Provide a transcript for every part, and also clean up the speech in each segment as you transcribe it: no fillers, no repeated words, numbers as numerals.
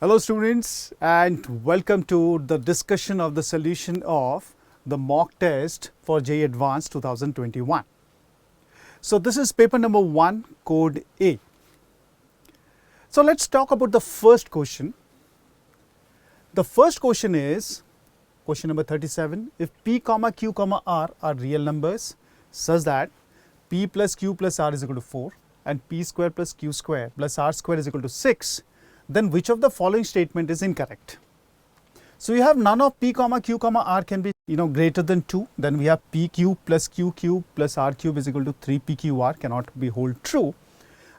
Hello students, and welcome to the discussion of the solution of the mock test for JEE Advanced 2021. So this is paper number 1, code A. So let's talk about the first question. The first question is question number 37. If P comma Q comma R are real numbers such that P plus Q plus R is equal to 4 and P square plus Q square plus R square is equal to 6, then which of the following statement is incorrect? So you have none of P comma Q comma R can be greater than 2. Then we have P cube plus Q cube plus R cube is equal to 3 P Q R cannot be hold true.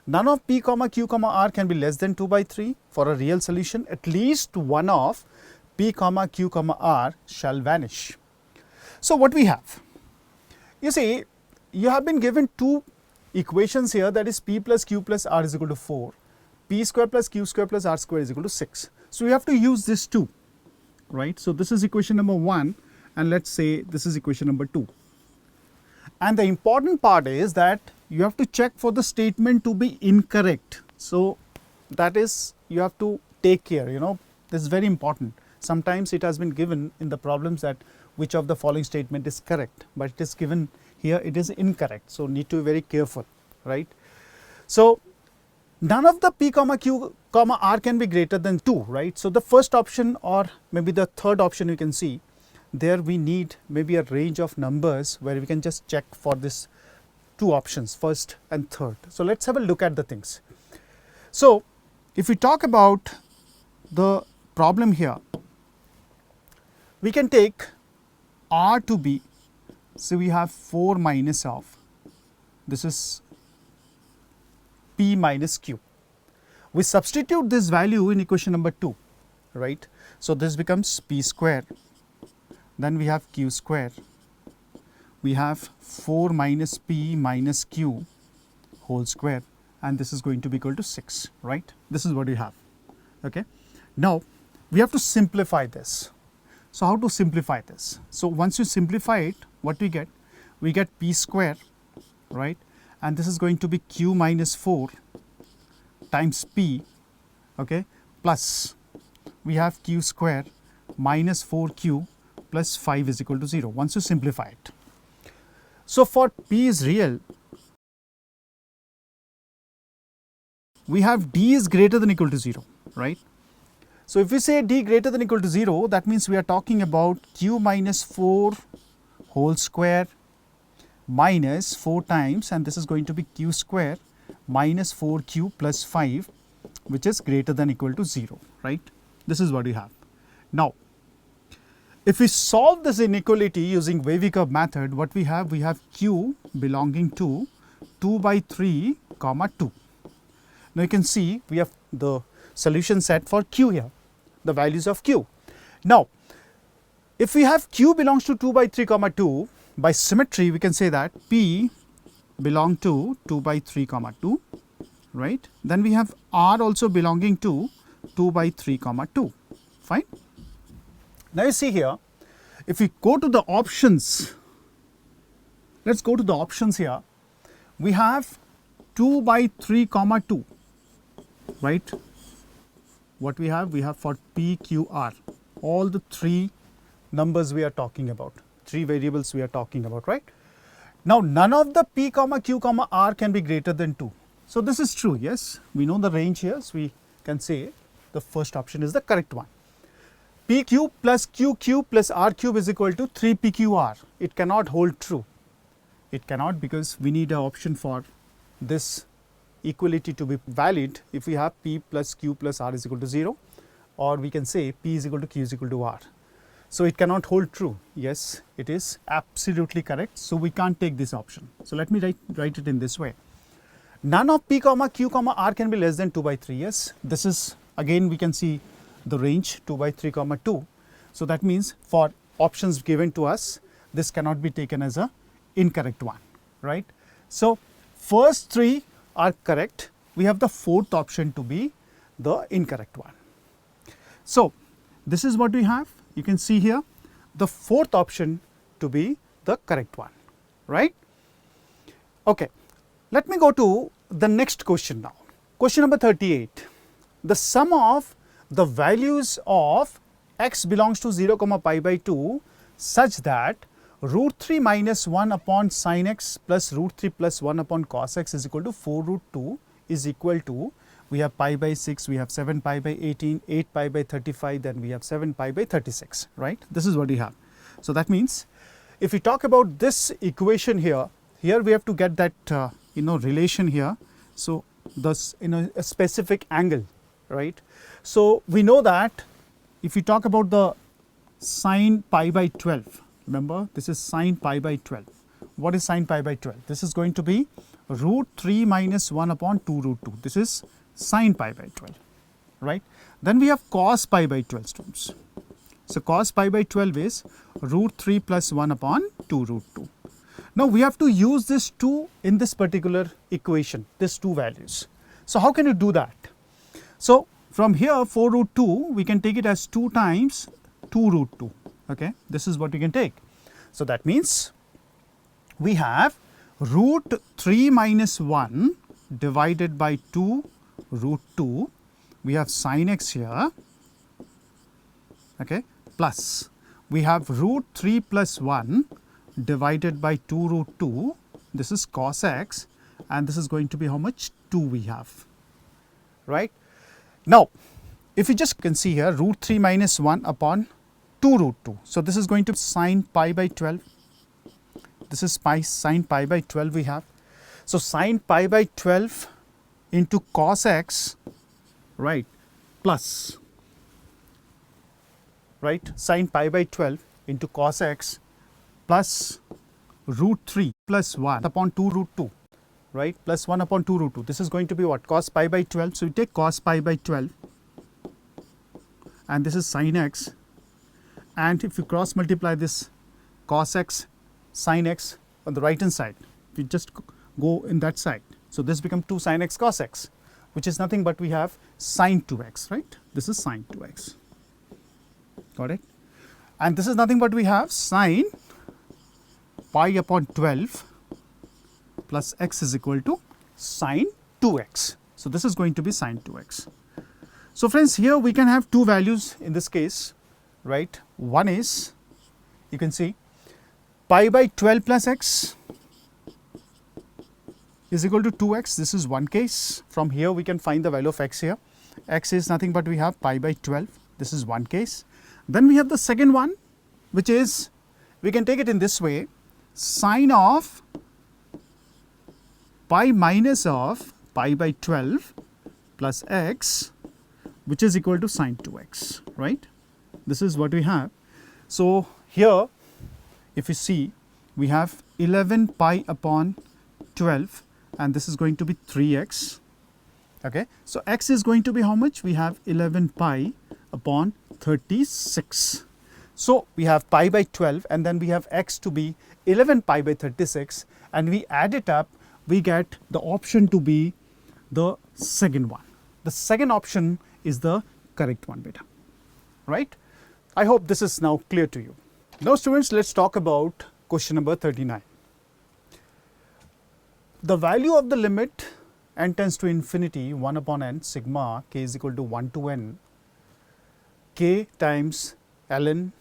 None of P comma Q comma R can be less than 2 by 3. For a real solution, at least one of P comma Q comma R shall vanish. So what we have? You see, you have been given two equations here, that is P plus Q plus R is equal to 4. P square plus Q square plus R square is equal to 6. So we have to use this 2, right? So this is equation number 1, and let's say this is equation number 2. And the important part is that you have to check for the statement to be incorrect. So that is, you have to take care, this is very important. Sometimes it has been given in the problems that which of the following statement is correct, but it is given here it is incorrect. So need to be very careful, right? So none of the P comma Q comma R can be greater than 2, right? So the first option, or maybe the third option, you can see there we need maybe a range of numbers where we can just check for this two options, first and third. So let's have a look at the things. So if we talk about the problem here, we can take R to be, so we have 4 minus of, this is P minus Q. We substitute this value in equation number 2, right? So this becomes P square, then we have Q square, we have 4 minus P minus Q whole square, and this is going to be equal to 6, right? This is what we have, okay? Now we have to simplify this. So how to simplify this? So once you simplify it, what we get? We get P square, right? And this is going to be Q minus 4 times P, okay, plus we have Q square minus 4Q plus 5 is equal to 0 once you simplify it. So for P is real, we have D is greater than equal to 0, right? So if we say D greater than equal to 0, that means we are talking about Q minus 4 whole square minus 4 times, and this is going to be Q square minus 4Q plus 5, which is greater than equal to 0, right? This is what we have. Now, if we solve this inequality using wavy curve method, what we have? We have Q belonging to 2 by 3 comma 2. Now you can see we have the solution set for Q here, the values of Q. Now, if we have Q belongs to 2 by 3 comma 2, by symmetry we can say that P belong to 2 by 3 comma 2, right? Then we have R also belonging to 2 by 3 comma 2, fine. Now you see here, if we go to the options, let's go to the options here. We have 2 by 3 comma 2, right? What we have? We have for P, Q, R, all the three numbers we are talking about, three variables we are talking about, right? Now none of the P comma Q comma R can be greater than 2. So this is true, yes, we know the range here, so we can say the first option is the correct one. P cube plus Q cube plus R cube is equal to 3 P Q R. It cannot hold true. It cannot, because we need an option for this equality to be valid if we have P plus Q plus R is equal to 0, or we can say P is equal to Q is equal to R. So it cannot hold true. Yes, it is absolutely correct. So we can't take this option. So let me write it in this way. None of P comma Q comma R can be less than 2 by 3. Yes, this is again we can see the range 2 by 3 comma 2. So that means for options given to us, this cannot be taken as a incorrect one, right? So first three are correct. We have the fourth option to be the incorrect one. So this is what we have. You can see here the fourth option to be the correct one, right? Okay, let me go to the next question now. Question number 38. The sum of the values of x belongs to 0 comma pi by 2 such that root 3 minus 1 upon sin x plus root 3 plus 1 upon cos x is equal to 4 root 2 is equal to, we have pi by 6, we have 7 pi by 18, 8 pi by 35, then we have 7 pi by 36, right? This is what we have. So that means if we talk about this equation here, here we have to get that relation here. So thus a specific angle, right? So we know that if we talk about the sine pi by 12, remember this is sine pi by 12. What is sine pi by 12? This is going to be root 3 minus 1 upon 2 root 2. This is sine pi by 12, right? Then we have cos pi by 12, students. So cos pi by 12 is root 3 plus 1 upon 2 root 2. Now we have to use this 2 in this particular equation, these two values. So how can you do that? So from here 4 root 2, we can take it as 2 times 2 root 2. Okay, this is what we can take. So that means we have root 3 minus 1 divided by 2 root 2. We have sin x here, okay, plus we have root 3 plus 1 divided by 2 root 2. This is cos x, and this is going to be how much? 2 we have, right? Now, if you just can see here, root 3 minus 1 upon 2 root 2. So this is going to be sine pi by 12. This is sine pi by 12 we have. So sine pi by 12 into cos x, right, plus, right, sine pi by 12 into cos x plus root 3 plus 1 upon 2 root 2, right, plus 1 upon 2 root 2. This is going to be what? Cos pi by 12. So we take cos pi by 12, and this is sin x, and if you cross multiply this cos x, sin x on the right hand side, we just go in that side. So this becomes 2 sin x cos x, which is nothing but we have sin 2x, right? This is sin 2x. Got it? And this is nothing but we have sin pi upon 12 plus x is equal to sin 2x. So this is going to be sin 2x. So friends, here we can have two values in this case, right? One is, you can see, pi by 12 plus x is equal to 2x. This is one case. From here we can find the value of x here. X is nothing but we have pi by 12. This is one case. Then we have the second one, which is, we can take it in this way, sine of pi minus of pi by 12 plus x, which is equal to sin 2x, right? This is what we have. So here, if you see, we have 11 pi upon 12, and this is going to be 3x. Okay, so x is going to be how much? We have 11 pi upon 36. So we have pi by 12, and then we have x to be 11 pi by 36, and we add it up, we get the option to be the second one. The second option is the correct one, beta, right? I hope this is now clear to you. Now students, let's talk about question number 39. The value of the limit n tends to infinity 1 upon n sigma k is equal to 1 to n k times ln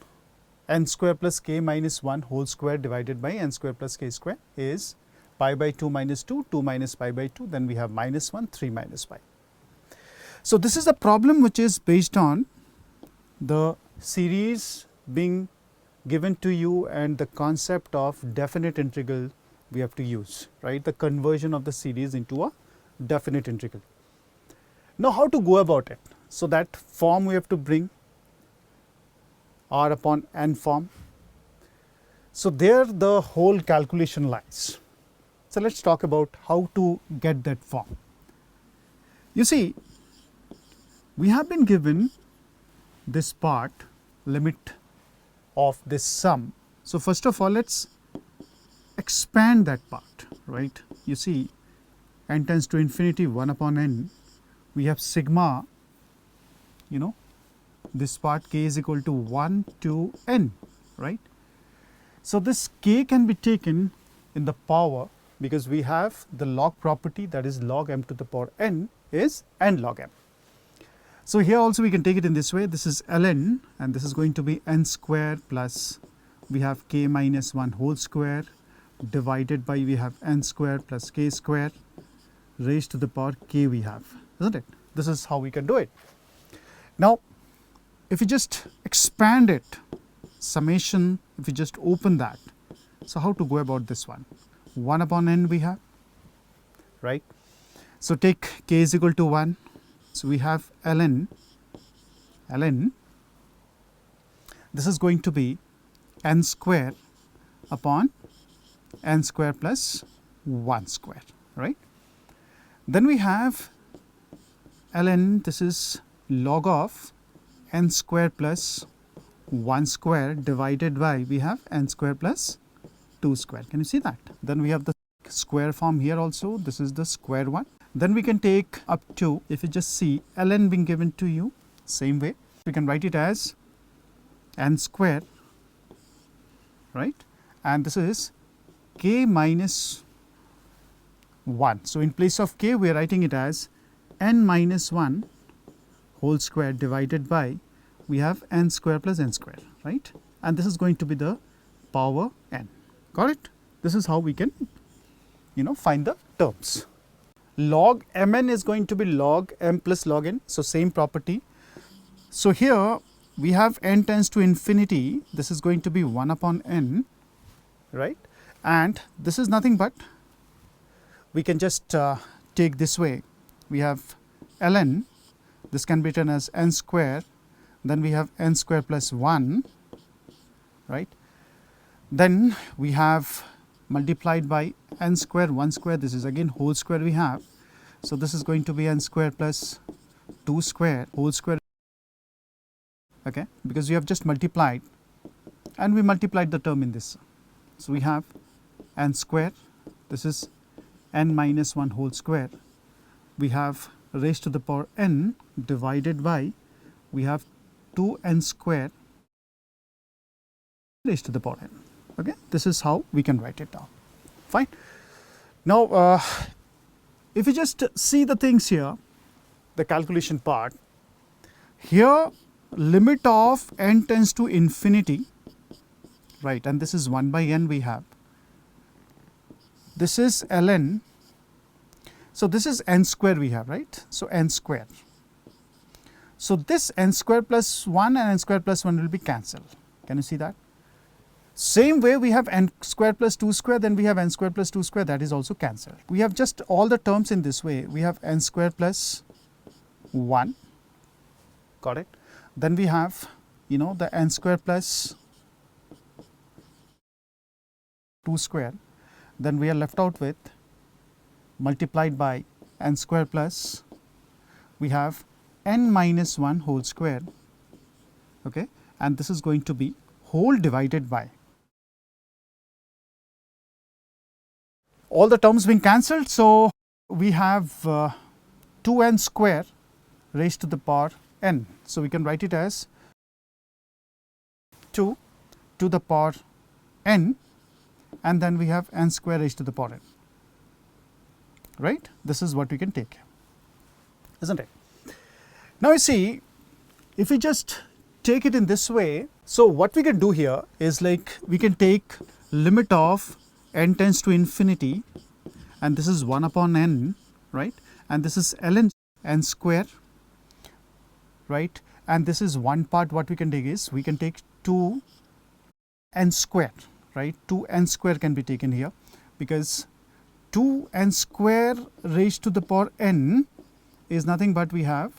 n square plus k minus 1 whole square divided by n square plus k square is pi by 2 minus 2, 2 minus pi by 2, then we have minus 1, 3 minus pi. So this is a problem which is based on the series being given to you and the concept of definite integral we have to use, right? The conversion of the series into a definite integral. Now how to go about it? So that form we have to bring r upon n form. So there the whole calculation lies. So let's talk about how to get that form. You see, we have been given this part, limit of this sum. So first of all, let's expand that part, right? You see, n tends to infinity 1 upon n. We have sigma, this part k is equal to 1 to n, right? So this k can be taken in the power, because we have the log property, that is log m to the power n is n log m. So here also we can take it in this way. This is ln and this is going to be n square plus we have k minus 1 whole square divided by we have n square plus k square raised to the power k we have, isn't it? This is how we can do it. Now if you just expand it, summation, if you just open that, so how to go about this one? 1 upon n we have, right? So take k is equal to 1. So we have ln, this is going to be n square upon n square plus 1 square, right? Then we have ln, this is log of n square plus 1 square divided by we have n square plus 2 square. Can you see that? Then we have the square form here also. This is the square one. Then we can take up to, if you just see ln being given to you, same way we can write it as n square, right? And this is k minus 1. So in place of k we are writing it as n minus 1 whole square divided by we have n square plus n square, right? And this is going to be the power n. Got it? This is how we can find the terms. Log mn is going to be log m plus log n, so same property. So here we have n tends to infinity, this is going to be 1 upon n, right? And this is nothing but we can just take this way. We have ln, this can be written as n square, then we have n square plus 1, right? Then we have multiplied by n square 1 square, this is again whole square we have. So this is going to be n square plus 2 square whole square, okay, because we have just multiplied and we multiplied the term in this. So we have n square, this is n minus 1 whole square, we have raised to the power n divided by we have 2n square raised to the power n. Okay, this is how we can write it down. Fine. Now if you just see the things here, the calculation part, here limit of n tends to infinity, right, and this is 1 by n we have. This is ln, so this is n square we have, right? So n square. So this n square plus 1 and n square plus 1 will be cancelled. Can you see that? Same way we have n square plus 2 square, then we have n square plus 2 square, that is also cancelled. We have just all the terms in this way. We have n square plus 1, got it? Then we have the n square plus 2 square, then we are left out with multiplied by n square plus we have n minus 1 whole square, okay, and this is going to be whole divided by all the terms being cancelled. So we have 2n square raised to the power n. So we can write it as 2 to the power n, and then we have n square raised to the power n, right? This is what we can take, isn't it? Now you see, if we just take it in this way, so what we can do here is like we can take limit of n tends to infinity, and this is 1 upon n, right? And this is ln n square, right? And this is one part. What we can take is we can take 2 n square, right? 2 n square can be taken here, because 2 n square raised to the power n is nothing but we have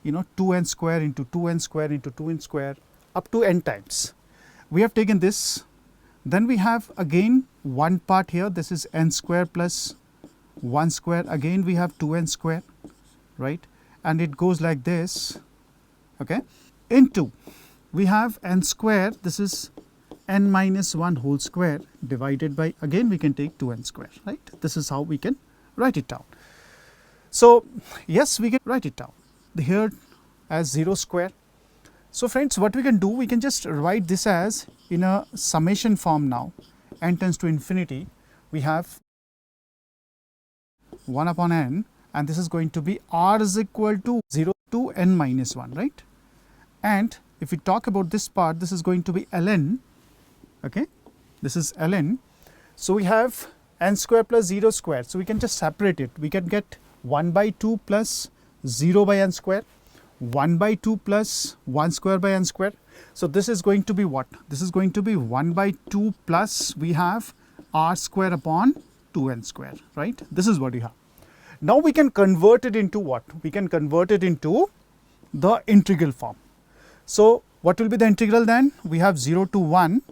2n square into 2n square into 2n square up to n times. We have taken this, then we have again one part here, this is n square plus 1 square, again we have 2n square, right, and it goes like this, okay, into we have n square, this is n minus 1 whole square divided by, again we can take 2n square, right. This is how we can write it down. So yes, we can write it down here as 0 square. So friends, what we can do, we can just write this as in a summation form now. N tends to infinity, we have 1 upon n, and this is going to be r is equal to 0 2n minus 1, right? And if we talk about this part, this is going to be ln, okay? This is ln. So we have n square plus 0 square. So we can just separate it. We can get 1 by 2 plus 0 by n square, 1 by 2 plus 1 square by n square. So this is going to be what? This is going to be 1 by 2 plus we have r square upon 2n square, right? This is what you have. Now we can convert it into what? We can convert it into the integral form. So what will be the integral then? We have 0 to 1,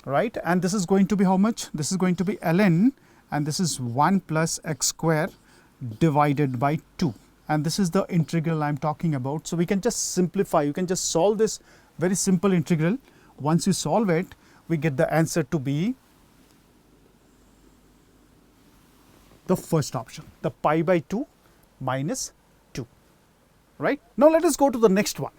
right? And this is going to be how much? This is going to be ln, and this is 1 plus x square divided by 2. And this is the integral I am talking about. So we can just simplify. You can just solve this very simple integral. Once you solve it, we get the answer to be the first option, the pi by 2 minus 2, right? Now let us go to the next one.